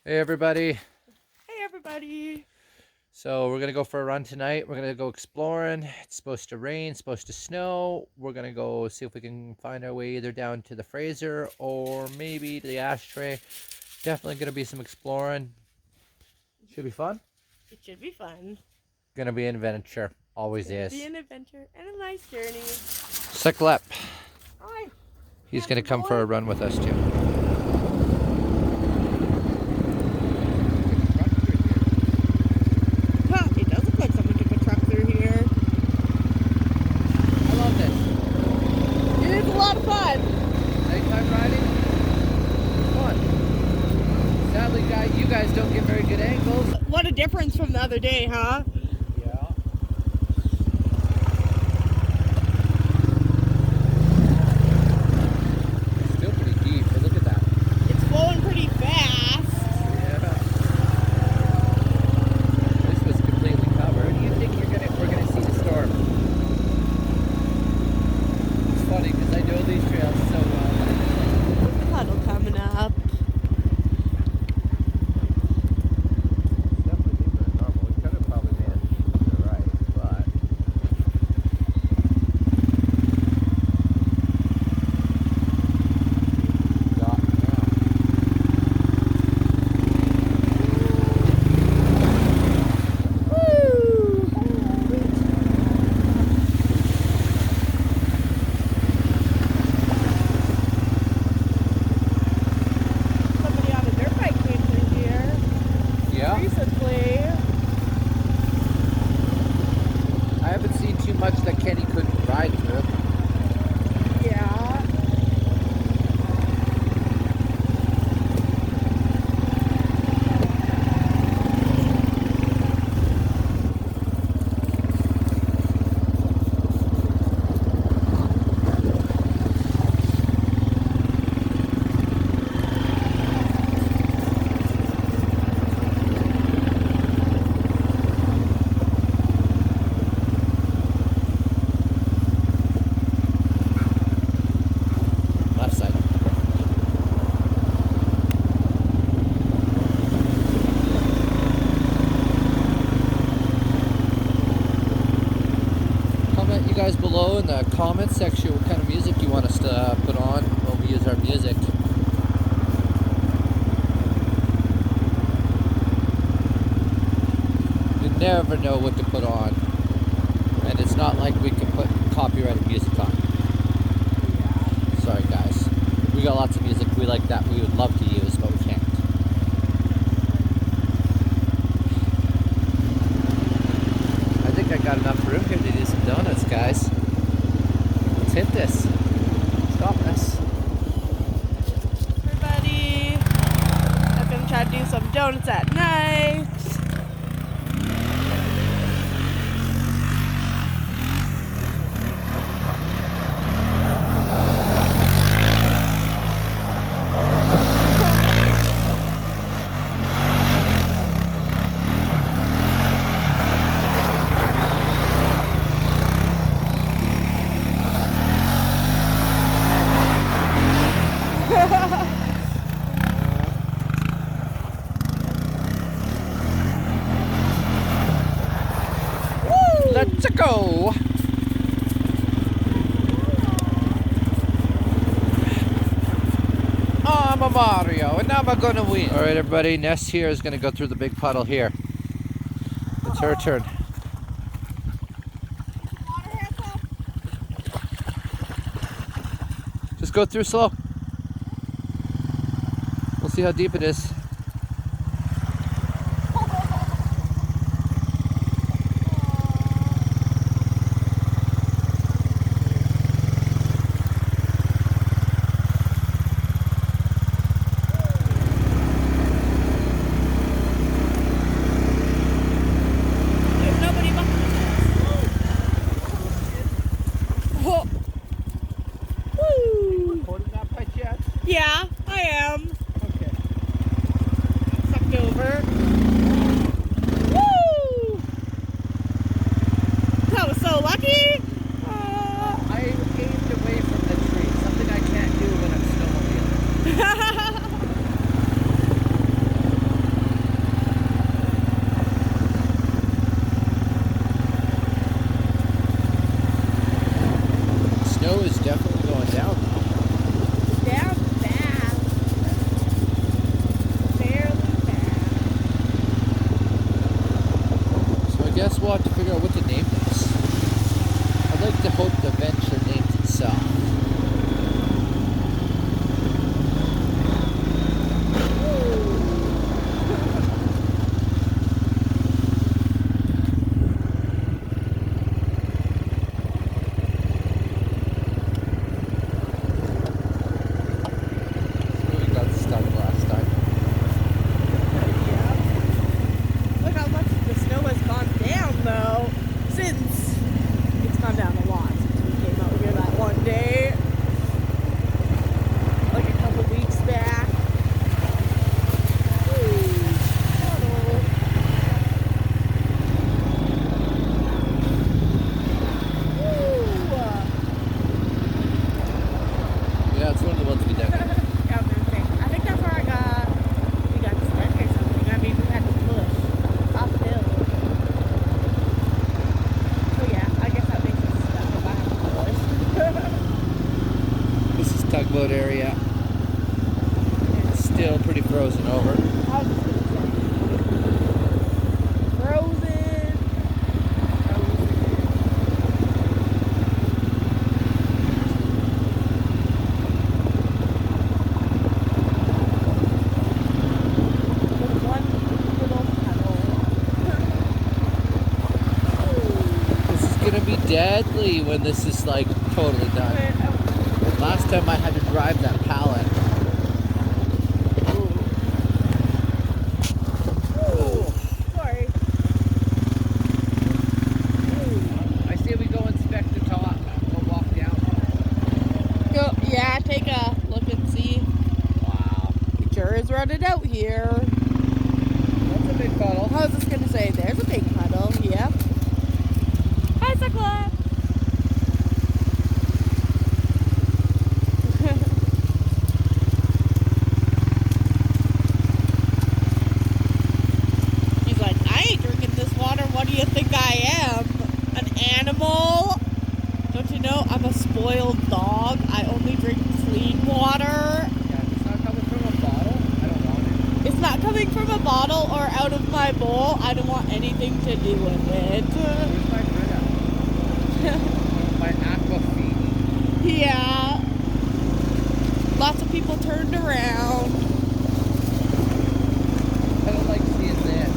Hey everybody. Hey everybody. So we're gonna go for a run tonight. We're gonna go exploring. It's supposed to rain, supposed to snow. We're gonna go see if we can find our way either down to the Fraser or maybe to the Ashtray. Definitely gonna be some exploring. Should be fun. It should be fun. Gonna be an adventure. Always It's be is. an adventure and a nice journey. Cyclep. Hi. He's gonna Handsome come for boy. a run with us too. Huh, it does look like someone took a truck through here. I love this. It is a lot of fun. Nighttime riding. Fun. Sadly, you guys don't get very good angles. What a difference from the other day, huh? Yeah. Still pretty deep, but look at that. It's flowing pretty fast. Yeah. This was completely covered. When do you think we're gonna see the storm? It's funny because I know these trails so well. Puddle coming up. It's definitely deeper than normal. We could have probably made it to the right, but got Somebody on a dirt bike came through here yeah. recently. I haven't seen too much that Kenny couldn't ride through. Yeah. Left side. Comment you guys below in the comment section what kind of music you want us to put on when we use our music. You never know what to put on. And it's not like we can put copyrighted music on. Sorry guys. We got lots of music we like that we would love to use, but we can't. I think I got enough room here to do some donuts, guys. Let's hit this. Stop this. Everybody. I'm gonna try to do some donuts at night. Let's go! I'm a Mario, and I'm gonna win. All right, everybody. Ness here is gonna go through the big puddle here. It's her turn. Just go through slow. We'll see how deep it is. There's nobody behind us. Oh. Woo. Recording that by chance? Yeah, I am. Okay. guess we'll have to figure out what to name this. I'd like to hope the venture names itself. We got stuck last time. Yeah. Look how much the snow has gone down, though, since it's gone down a lot since we came out here that one day. Like a couple weeks back. Yeah, it's one of the ones we dug in. Yeah, I was gonna say, I think that's where we got stuck or something. I mean, we had to push uphill. So yeah, I guess that makes us stuck if I have to push. This is tugboat area. Still pretty frozen over. I was just gonna say, frozen. With one little This is gonna be deadly when this is like totally done. pedal. Last time I had to drive that pallet. Sorry. I say we go inspect the top. Go walk down. Go, yeah, take a look and see. Wow. It sure is running out here. That's a big puddle. I was just gonna say, there's a big puddle. Yep. Hi, Cyclops. He's like, I ain't drinking this water. What do you think I am? An animal? Don't you know I'm a spoiled dog? I only drink clean water. Yeah, it's not coming from a bottle. I don't want it. It's not coming from a bottle or out of my bowl. I don't want anything to do with it. Where's my Brita? My Aquafini. Yeah. Lots of people turned around. I don't like seeing this.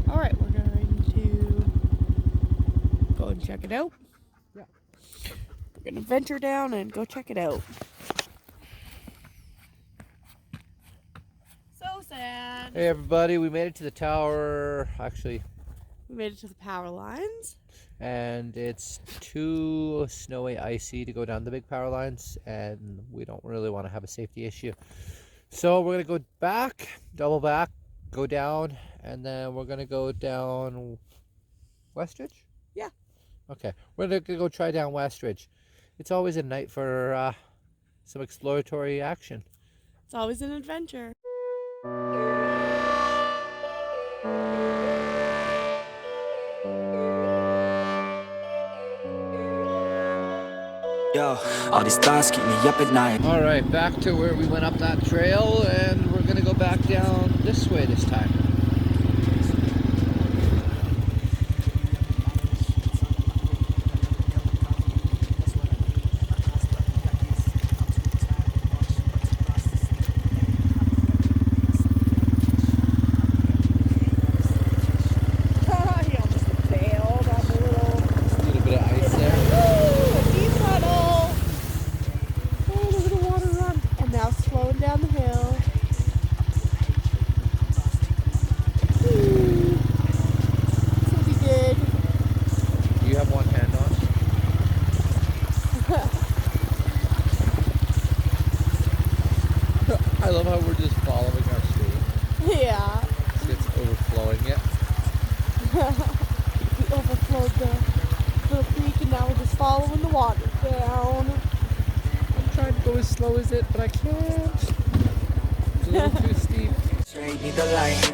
Alright, we're going to go and check it out. Yeah. We're going to venture down and go check it out. So sad. Hey everybody, we made it to the tower. Actually, We made it to the power lines. and it's too snowy, icy to go down the big power lines, and we don't really want to have a safety issue. So we're gonna go back, double back, go down, and then we're gonna go down Westridge. Yeah. Okay, we're gonna go try down Westridge. It's always a night for some exploratory action. It's always an adventure. Yo, all these thoughts keep me up at night. All right, back to where we went up that trail, and we're gonna go back down this way this time. He almost failed on the little... A little bit of ice there. Woo! A deep puddle! Oh, look at the water run. And now slowing down the hill. Woo. This will be good. You have one hand on. I love how we're just following our stream. Yeah. It's overflowing it. We overflowed the little creek and now we're just following the water down. I'm trying to go as slow as it, but I can't. It's a little too steep. Straight, need the light.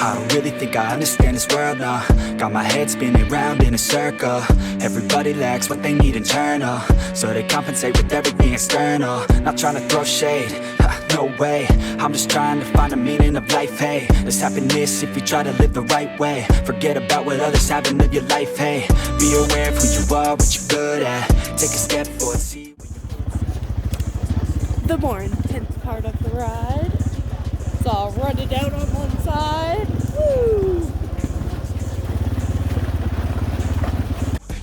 I don't really think I understand this world now. Got my head spinning round in a circle. Everybody lacks what they need internal, so they compensate with everything external. Not trying to throw shade, no way. I'm just trying to find a meaning of life, hey. There's happiness if you try to live the right way. Forget about what others have and live your life, hey. Be aware of who you are, what you're good at. Take a step forward, see what The more intense part of the ride. It's all rutted out on one side. Woo!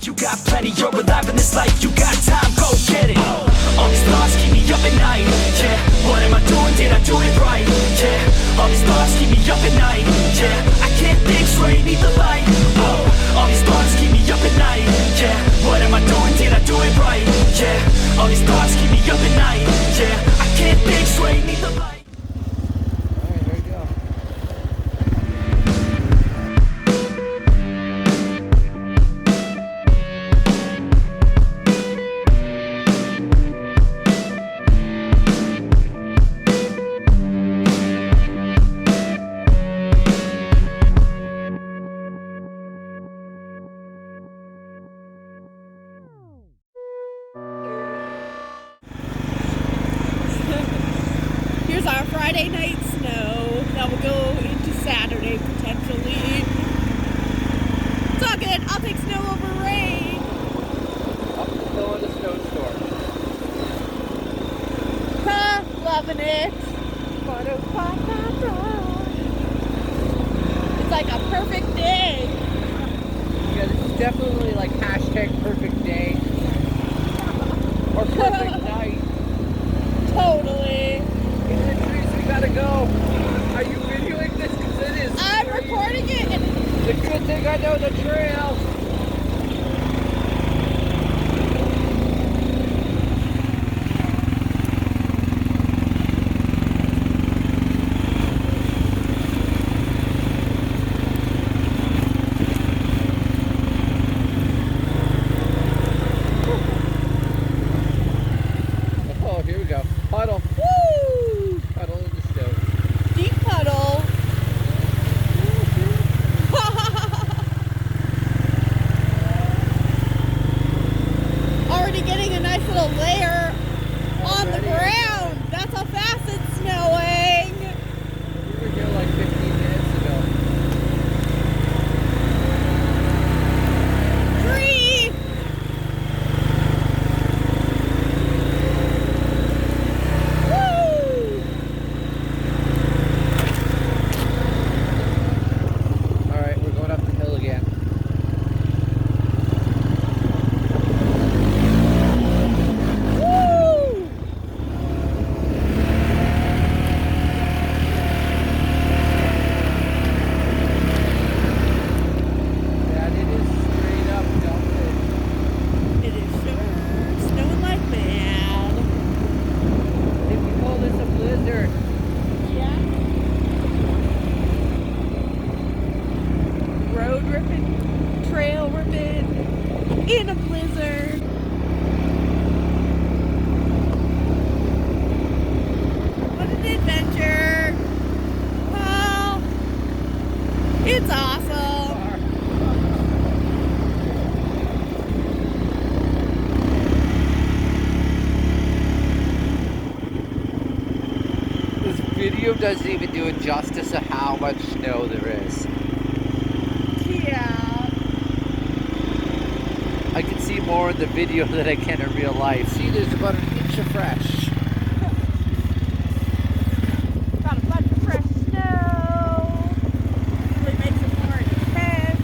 you got plenty, you're alive in this life. You got time, go get it. All these thoughts keep me up at night, yeah. What am I doing, did I do it right, yeah. All these thoughts keep me up at night, yeah. I can't think straight, need the light, oh. All these thoughts keep me up at night, yeah. What am I doing, did I do it right, yeah. All these thoughts keep me up at night, yeah. I can't think straight, need the light. Alright, here we go. Here's our Friday night snow that will go into Saturday potentially. It's all good. I'll take snow over rain. Up the hill of the snowstorm. Huh, loving it. It's like a perfect day. Yeah, this is definitely like hashtag perfect day. Or perfect night. Totally. In the trees, we gotta go. Are you videoing this? Because it is. I'm recording it. The good thing I know the trail. Oh, here we go. Puddle. Woo! Puddle in the snow. Deep puddle. Already getting a nice little layer on the Already? ground. That's how fast it's snowing. We were here like 15 minutes ago. Tree. Woo! Alright, we're going up the hill again. Woo! Yeah, it is straight up dumping. It is sure snowing like mad. They can call this a blizzard. Yeah. Road ripping, trail ripping, in a blizzard. What an adventure. Well, it's awesome. This video doesn't even do it justice of how much snow there is. Yeah. I can see more in the video than I can in real life. See, there's about an inch of fresh. Got a bunch of fresh snow. Really makes it more intense.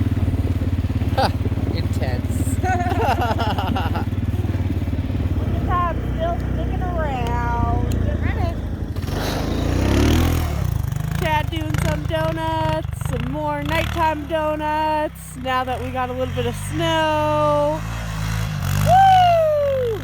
Intense. Look at that, still sticking around. Get ready. Chad doing some donuts, some more nighttime donuts. Now that we got a little bit of snow. Woo!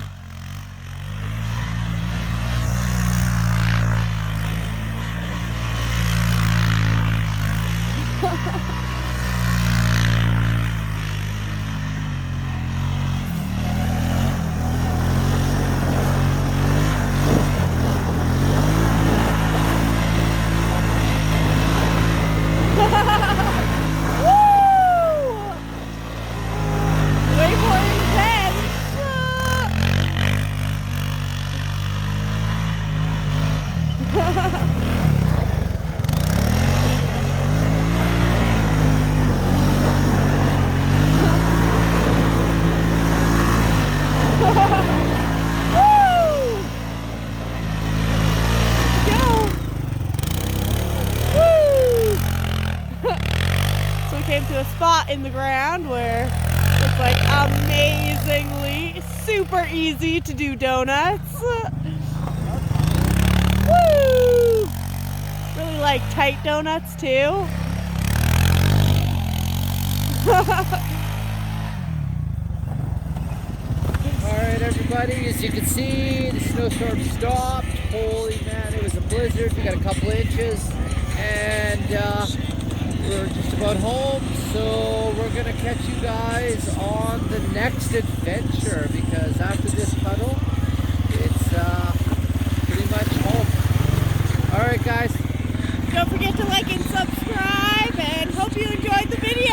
Woo! Wait for it. spot in the ground where it's like amazingly super easy to do donuts. Woo! Really like tight donuts too. Alright everybody, as you can see, the snowstorm stopped. Holy man, it was a blizzard. We got a couple inches. And we're just about home. So we're going to catch you guys on the next adventure. Because after this puddle, it's pretty much home. Alright guys. Don't forget to like and subscribe, and hope you enjoyed the video.